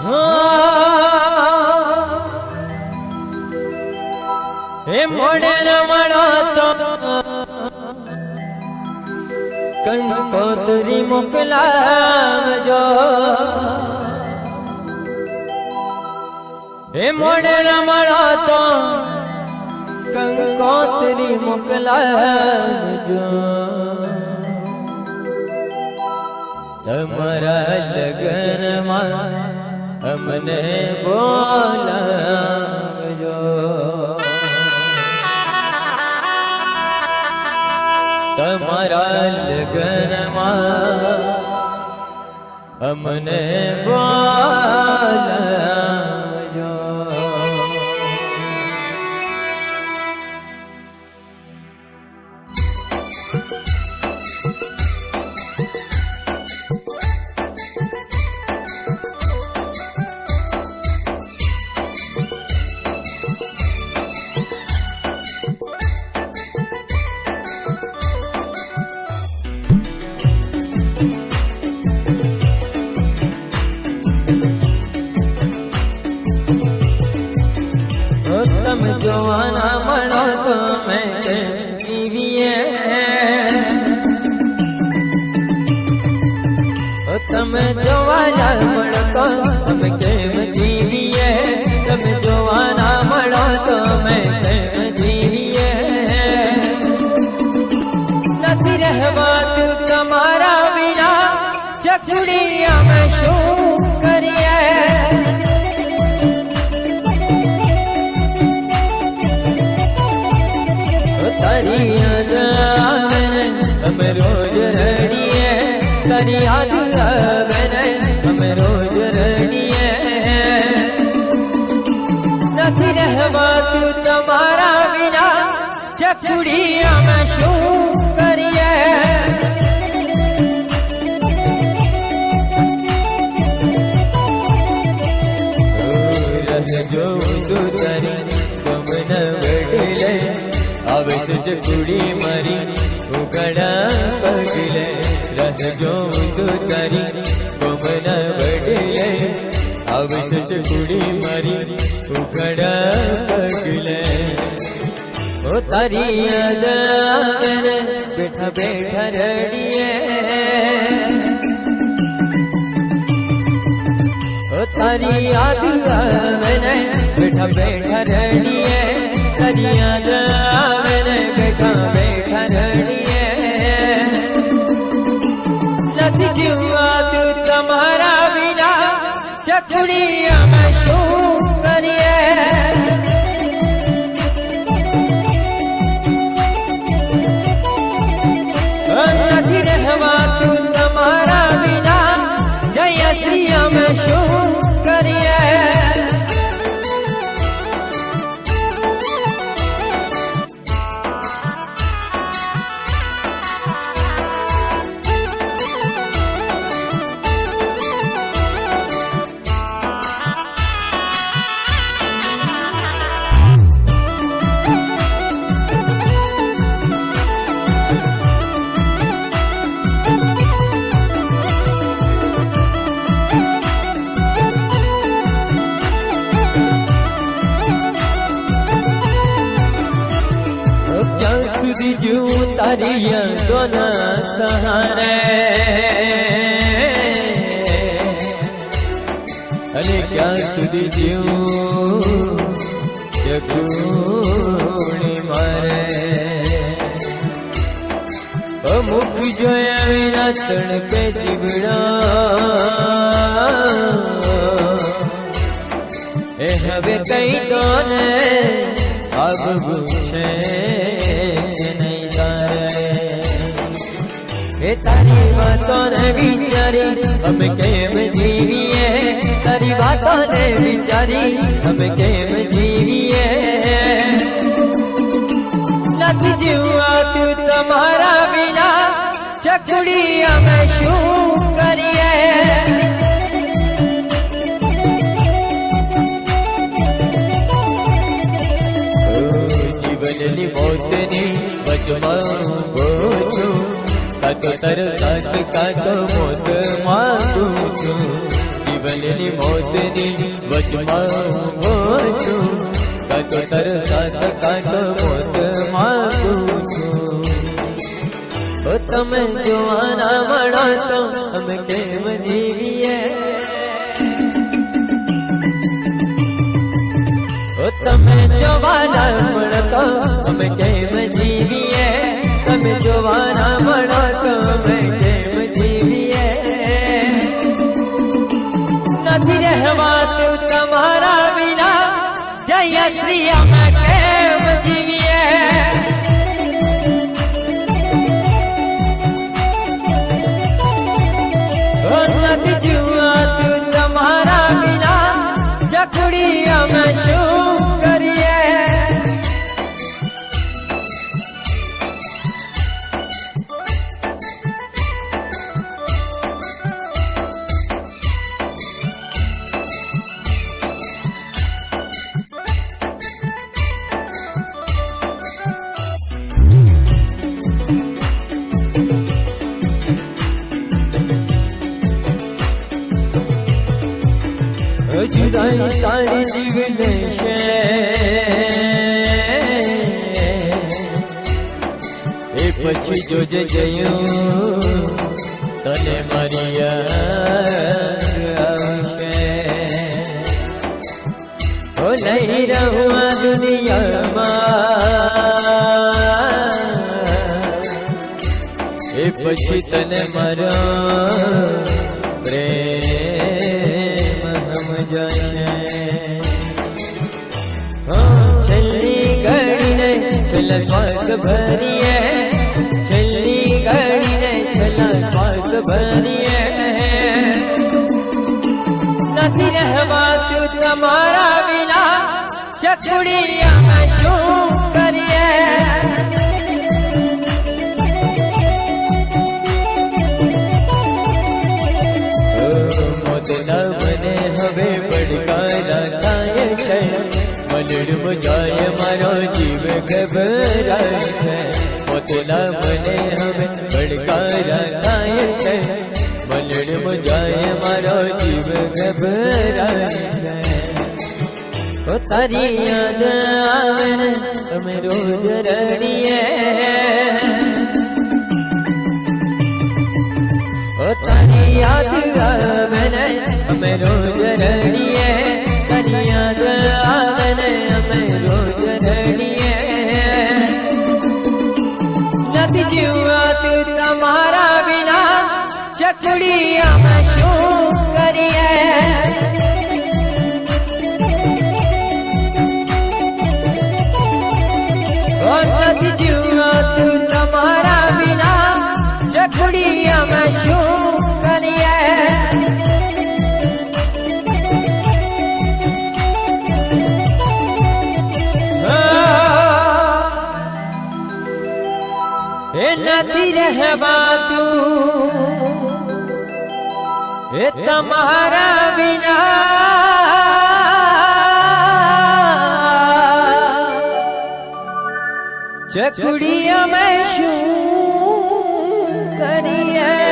હે મોડે રમણો તો કંકોત્રી મોકલાવજો, હે મોડે રમણો તો કંકોત્રી મોકલાવજો, તમારા લગનમાં અમને બોલાવજો, તમારા લગનમાં અમને બોલાવજો. તમે જોવાના મળો તો મેં જીવીએ, તમે જોવાના મળો તો અમે કેમ જીવીએ, તમે જોવાના મળો તો મેં કેમ જીવીએ, નથી રહેવાતું તમારા વિના ચકડી અમે શું કરીએ, તારી યાદ આવે ને અમે રોજ રડીએ, તારી યાદ આવે ને અમે રોજ રડીએ, નથી રહેવાતું તમારા વિના ચકડી અમે શું કરીએ, રજો સુતરી તમને વડલે આવે ચકડી મારી ઉગડા પગલે, રજો સુતરી તમને વડલે આવે ચકડી મારી ઉગડા પગલે, ઓ તારી યાદ આવે ને બેઠા બેઠા રડીએ, ઓ તારી યાદ આવે ને બેઠા બેઠા રડીએ, તારી યાદ આવે ને બેઠા બેઠા રડીએ, નથી જીવાતું તમારા વિના ચકડી અમે શું કરીએ, નથી રહેવાતું તમારા વિના જયશ્રી અમે શું કરીએ, બીજું તારી યાદોના સહારે, અને ક્યાં સુધી જીવું ચકડી મારે, મુખ જોયા વિના તડપે જીવડા, એ હવે કઈ તો ને આવવું છે નહીં તારે, એ તારી વાતો ને વિચારી અમે કેમ જીવીએ, તારી વાતો ને વિચારી અમે કેમ જીવીએ, નથી જીવાતું તમારા વિના ચકડી અમે શું કરીએ, જીવનની મોતની વચમાં ઉભો છું, કાતો તરસાત કાતો મોત માંગુ છું, જીવનની મોત મોતની વચમાં ઊભો છું, કાતો તરસાત કાતો મોત માગું છું. ઓ તમે જોવાના મળો તો અમે કેમ જીવીએ, ઓ તમે જોવાના મળો તો અમે કેમ જીવીએ, તમે જોવાના મળો તો અમે કેમ જીવીએ. નથી રહેવાતું તમારા વિના જય શ્રી અમે કેમ જીવીએ. નથી જીવાતું તમારા વિના ચકડી અમે શું કરીએ. જુદાઈ તારી જીવ લેશે, એ પછી જોજે જયું તને મારી યાદ આવશે. ઓ નહીં રહું આ દુનિયામાં, એ પછી તને મારો છેલ્લી ઘડીને છેલ્લા શ્વાસ ભરીએ, છેલ્લી ઘડીને છેલ્લા શ્વાસ ભરીએ. નથી રહેવાતું તમારા વિના ચકડી અમે શું કરીએ. મોતના મને હવે પડકારા થાય છે, મલડું જાય મારો જીવ ગભરાય છે. મોતના મને હવે પડકારા થાય છે, મલડું જાય મારો જીવ ગભરાય છે. ઓ તારી યાદ આવે ને અમે રોજ રડીએ, ઓ તારી યાદ આવે ને અમે રોજ રડીએ, તારી યાદ આવે ને અમે રોજ રડીએ. નથી જીવાતું તમારા વિના ચકડી અમે શું કરીએ. નથી જીવાતું તમારા વિના ચકડી અમે શું કરીએ. એ નથી રહેવાતું એ તમારા વિના ચકડી અમે શું કરીએ.